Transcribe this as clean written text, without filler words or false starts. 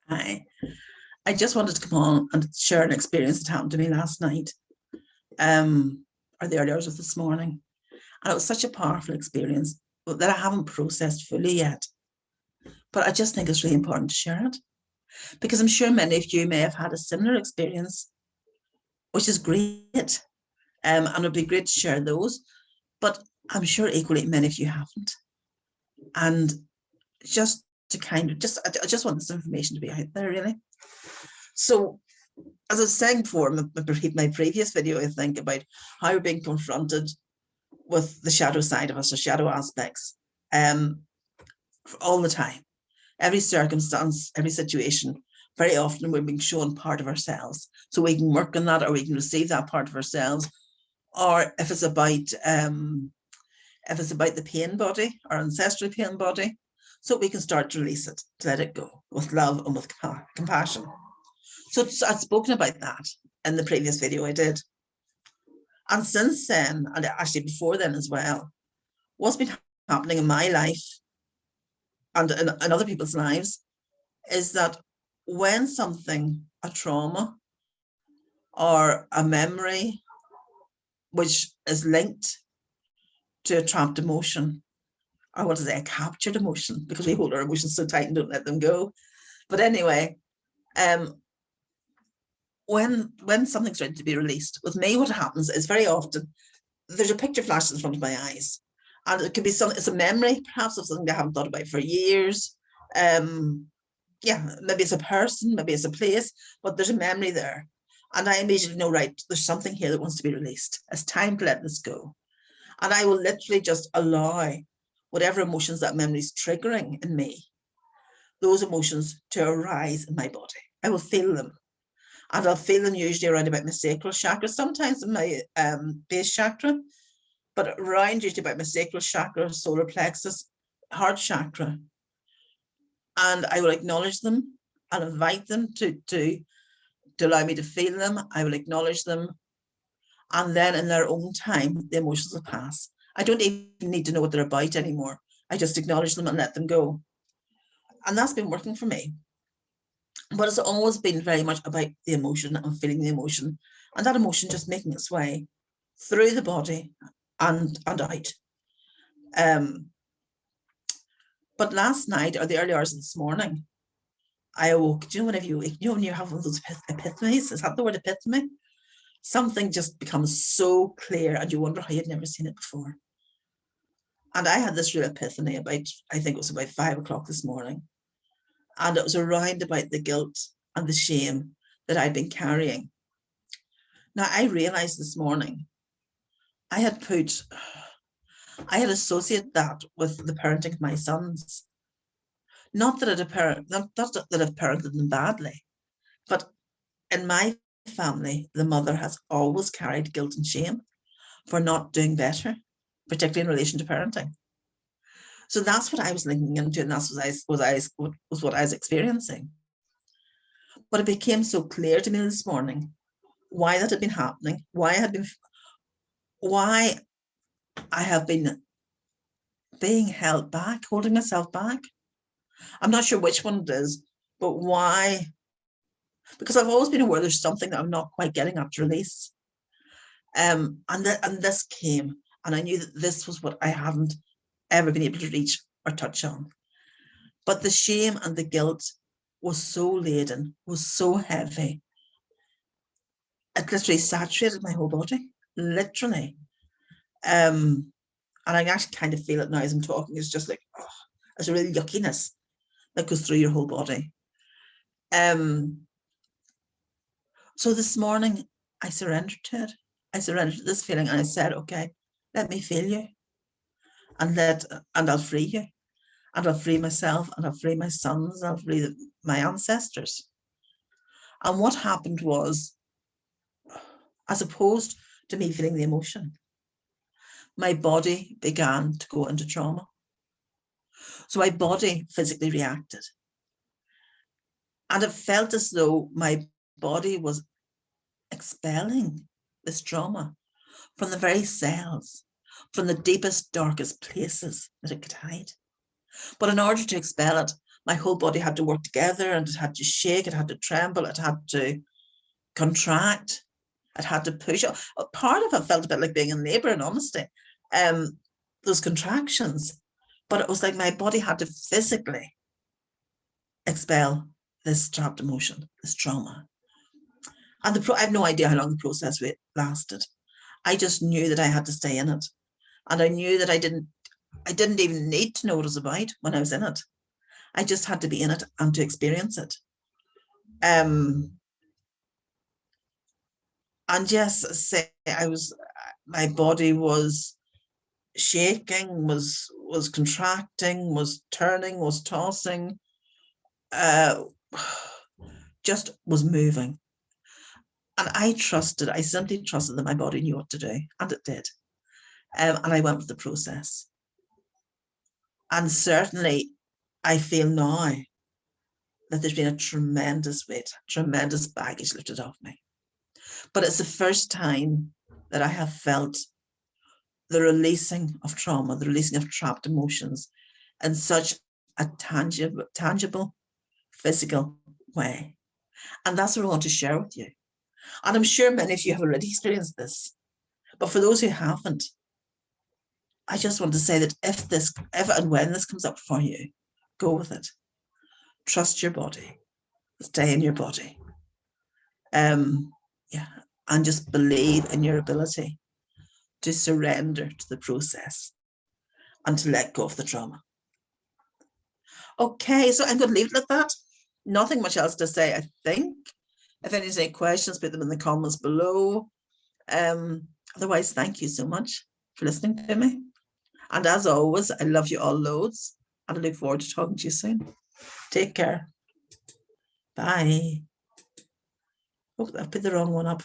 Hi. I just wanted to come on and share an experience that happened to me last night, or the early hours of this morning. And it was such a powerful experience that I haven't processed fully yet. But I just think it's really important to share it because I'm sure many of you may have had a similar experience, which is great. And it'd be great to share those. But I'm sure equally many of you haven't. And just to kind of I just want this information to be out there, really. So, as I was saying before, my previous video, I think, about how we're being confronted with the shadow side of us, the shadow aspects, all the time. Every circumstance, every situation, very often we're being shown part of ourselves. So we can work on that, or we can receive that part of ourselves. Or if it's about the pain body, our ancestral pain body, so we can start to release it, to let it go with love and with compassion. So I've spoken about that in the previous video I did. And since then, and actually before then as well, what's been happening in my life and in other people's lives is that when something, a trauma or a memory, which is linked to a trapped emotion, or what is it, a captured emotion, because we hold our emotions so tight and don't let them go. But anyway, when something's ready to be released, with me, what happens is very often there's a picture flashes in front of my eyes, and it could be it's a memory, perhaps, of something I haven't thought about for years. Yeah, maybe it's a person, maybe it's a place, but there's a memory there, and I immediately know, right, there's something here that wants to be released. It's time to let this go, and I will literally just allow whatever emotions that memory is triggering in me, those emotions to arise in my body. I will feel them. And I'll feel them usually around about my sacral chakra, sometimes in my base chakra, but around usually about my sacral chakra, solar plexus, heart chakra. And I will acknowledge them and invite them to allow me to feel them. I will acknowledge them. And then in their own time, the emotions will pass. I don't even need to know what they're about anymore. I just acknowledge them and let them go. And that's been working for me. But it's always been very much about the emotion and feeling the emotion, and that emotion just making its way through the body and out. But last night, or the early hours of this morning, I awoke. Do you know whenever you wake, when you have one of those epiphanies? Is that the word, epiphany? Something just becomes so clear and you wonder how you'd never seen it before. And I had this real epiphany about, I think it was about 5 o'clock this morning. And it was around about the guilt and the shame that I'd been carrying. Now, I realized this morning I had associated that with the parenting of my sons. Not that I've parented them badly, but in my family, the mother has always carried guilt and shame for not doing better, particularly in relation to parenting. So that's what I was linking into, and that's what I was experiencing. But it became so clear to me this morning why that had been happening, why I have been being held back, holding myself back. I'm not sure which one it is, but why? Because I've always been aware there's something that I'm not quite getting up to release. And this came, and I knew that this was what I hadn't ever been able to reach or touch on. But the shame and the guilt was so laden, was so heavy. It literally saturated my whole body, literally. And I actually kind of feel it now as I'm talking. It's just like, oh, it's a real yuckiness that goes through your whole body. So this morning, I surrendered to it. I surrendered to this feeling, and I said, okay, let me feel you, and I'll free you, and I'll free myself, and I'll free my sons, and I'll free my ancestors. And what happened was, as opposed to me feeling the emotion, my body began to go into trauma. So my body physically reacted. And it felt as though my body was expelling this trauma from the very cells, from the deepest, darkest places that it could hide. But in order to expel it, my whole body had to work together, and it had to shake, it had to tremble, it had to contract, it had to push. Part of it felt a bit like being in labor, in honesty, those contractions. But it was like my body had to physically expel this trapped emotion, this trauma. And I have no idea how long the process lasted. I just knew that I had to stay in it. And I knew that I didn't even need to know what it was about when I was in it. I just had to be in it and to experience it. And yes, say my body was shaking, was contracting, was turning, was tossing, just was moving. And I simply trusted that my body knew what to do, and it did. And I went with the process. And certainly I feel now that there's been a tremendous weight, tremendous baggage lifted off me. But it's the first time that I have felt the releasing of trauma, the releasing of trapped emotions in such a tangible, physical way. And that's what I want to share with you. And I'm sure many of you have already experienced this. But for those who haven't, I just want to say that if and when this comes up for you, go with it. Trust your body. Stay in your body. And just believe in your ability to surrender to the process and to let go of the trauma. Okay, so I'm going to leave it at that. Nothing much else to say, I think. If anyone's any questions, put them in the comments below. Otherwise, thank you so much for listening to me. And as always, I love you all loads, and I look forward to talking to you soon. Take care. Bye. Oh, I put the wrong one up.